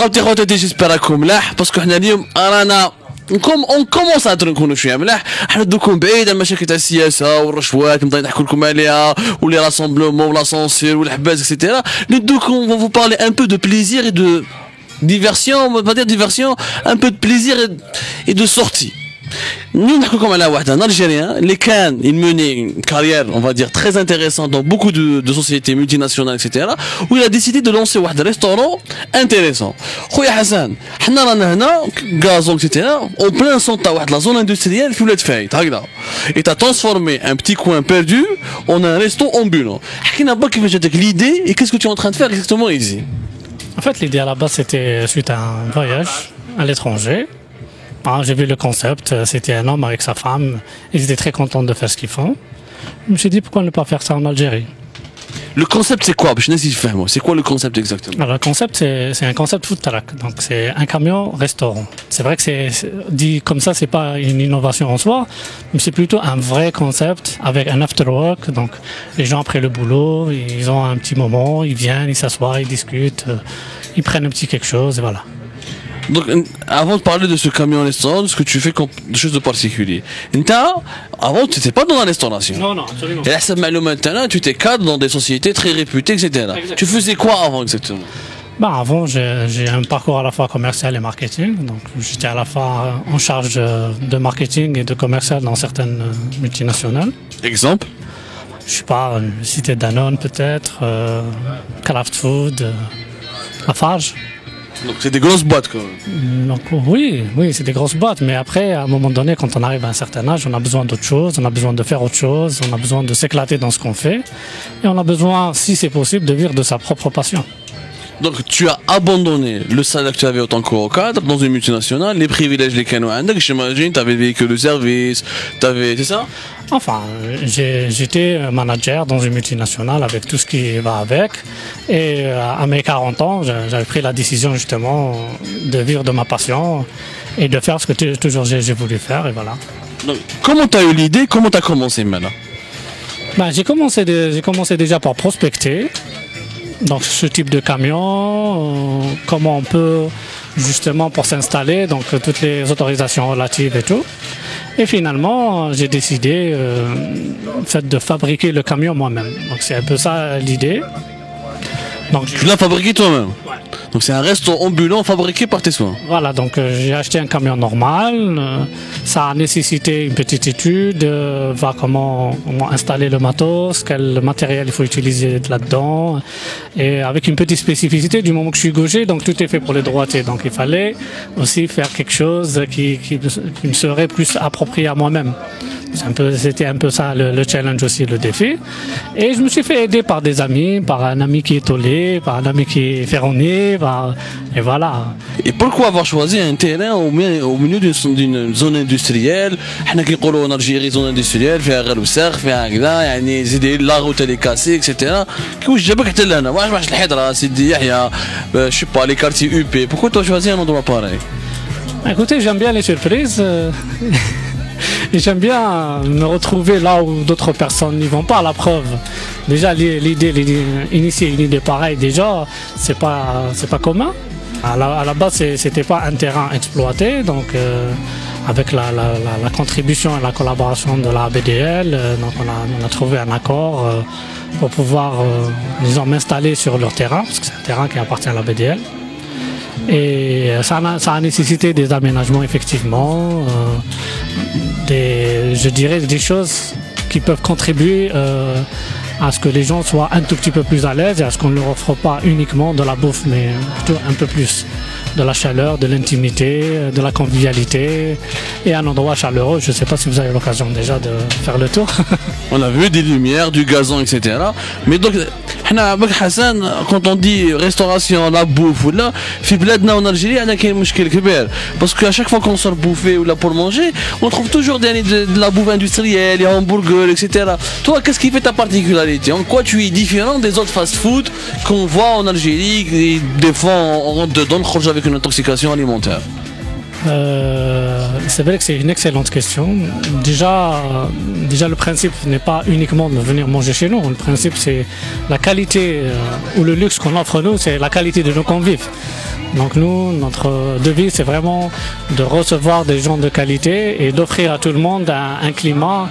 خاوتي خواتاتي جيسبر راكم ملاح باسكو حنا اليوم رانا اون كومونس نكونوا شويه ملاح. حنا دوكم بعيد على المشاكل تاع السياسه والرشوات نبدا نحكوا لكم عليها ولي راسومبلومون ولا سونسير والحباس اكسيتيرا. ندوكم فو بارلي ان بو دو بليزير اي دو diversion, on va pas dire diversion, un peu de plaisir et de sortie. Nous, comme un Algérien, les Cannes, il menait une carrière, on va dire, très intéressante dans beaucoup de sociétés multinationales, etc. Où il a décidé de lancer un restaurant intéressant. Khouya Hassan, حنا رانا هنا gazon, etc. En plein centre de la zone industrielle, في ولاد فايت هكذا. Et t'as transformé un petit coin perdu en un resto ambulant. حكينا بقى كيفاش جاتك l'idée et qu'est-ce que tu es en train de faire exactement ici? En fait, l'idée à la base, c'était suite à un voyage à l'étranger. J'ai vu le concept, c'était un homme avec sa femme, ils étaient très contents de faire ce qu'ils font. Je me suis dit, pourquoi ne pas faire ça en Algérie? Le concept, c'est quoi? C'est quoi le concept exactement? Alors, le concept, c'est un concept food truck. Donc, c'est un camion restaurant. C'est vrai que c'est dit comme ça, c'est pas une innovation en soi, mais c'est plutôt un vrai concept avec un after work. Donc, les gens après le boulot, ils ont un petit moment, ils viennent, ils s'assoient, ils discutent, ils prennent un petit quelque chose et voilà. Donc, avant de parler de ce camion restaurant, ce que tu fais comme chose de particulier, avant tu n'étais pas dans la restauration. Non, non, absolument. Et là, ça maintenant, tu étais cadre dans des sociétés très réputées, etc. Exactement. Tu faisais quoi avant exactement? Avant, j'ai un parcours à la fois commercial et marketing. Donc, j'étais à la fois en charge de marketing et de commercial dans certaines multinationales. Exemple? Je sais pas, cité Danone peut-être, Kraft Food, Lafarge. Donc c'est des grosses boîtes quand même. Donc oui, c'est des grosses boîtes, mais après, à un moment donné, quand on arrive à un certain âge, on a besoin d'autre chose, on a besoin de faire autre chose, on a besoin de s'éclater dans ce qu'on fait, et on a besoin, si c'est possible, de vivre de sa propre passion. Donc tu as abandonné le salaire que tu avais en tant que cadre dans une multinationale, les privilèges, les canaux, j'imagine, tu avais le véhicule de service, c'est ça? Enfin, j'étais manager dans une multinationale avec tout ce qui va avec. Et à mes 40 ans, j'avais pris la décision justement de vivre de ma passion et de faire ce que toujours j'ai voulu faire. Et voilà. Donc, comment tu as eu l'idée? Comment tu as commencé maintenant? J'ai commencé déjà par prospecter. Donc ce type de camion, comment on peut justement pour s'installer, donc toutes les autorisations relatives et tout. Et finalement, j'ai décidé de fabriquer le camion moi-même. Donc c'est un peu ça l'idée. Donc tu l'as fabriqué toi-même? Ouais. Donc c'est un restaurant ambulant fabriqué par tes soins. Voilà, donc j'ai acheté un camion normal. Ça a nécessité une petite étude, voir comment installer le matos, quel matériel il faut utiliser là-dedans. Et avec une petite spécificité, du moment que je suis gaucher, donc tout est fait pour les droitiers. Donc il fallait aussi faire quelque chose qui me serait plus approprié à moi-même. C'était un peu ça le challenge aussi, le défi. Et je me suis fait aider par des amis, par un ami qui est tôlé, par un ami qui est ferronnier, et voilà. Et pourquoi avoir choisi un terrain au milieu d'une zone industrielle? حنا كنقولوا en Algérie zone industrielle فيها غير وسخ فيها هكذا يعني زيدي لا روت اللي كاسي اكسيتيرا. كيفاش جابك حتى لهنا؟ واش الحضره سيدي يحيى je sais pas les quartiers UP? Pourquoi tu as choisi un endroit pareil? Écoutez, j'aime bien les surprises. Et j'aime bien me retrouver là où d'autres personnes n'y vont pas. La preuve, déjà l'idée initier une idée pareille, déjà c'est pas commun. À la base, c'était pas un terrain exploité, donc avec la contribution et la collaboration de la BDL, donc on a trouvé un accord pour pouvoir, disons, m'installer sur leur terrain, parce que c'est un terrain qui appartient à la BDL. Et ça a nécessité des aménagements effectivement, je dirais des choses qui peuvent contribuer à ce que les gens soient un tout petit peu plus à l'aise et à ce qu'on ne leur offre pas uniquement de la bouffe, mais plutôt un peu plus de la chaleur, de l'intimité, de la convivialité et un endroit chaleureux. Je ne sais pas si vous avez l'occasion déjà de faire le tour. On a vu des lumières, du gazon, etc. Mais donc, Hassan, quand on dit restauration, la bouffe ou là, في بلادنا en Algérie, il y a un مشكل كبير. Parce qu'à chaque fois qu'on sort bouffer ou là pour manger, on trouve toujours de la bouffe industrielle, des hamburgers, etc. Toi, qu'est-ce qui fait ta particularité? En quoi tu es différent des autres fast-food qu'on voit en Algérie et des fois on rentre dedans, on croche avec une intoxication alimentaire? C'est vrai que c'est une excellente question. Déjà, le principe n'est pas uniquement de venir manger chez nous. Le principe, c'est la qualité ou le luxe qu'on offre nous, c'est la qualité de nos convives. Donc nous, notre devise, c'est vraiment de recevoir des gens de qualité et d'offrir à tout le monde un climat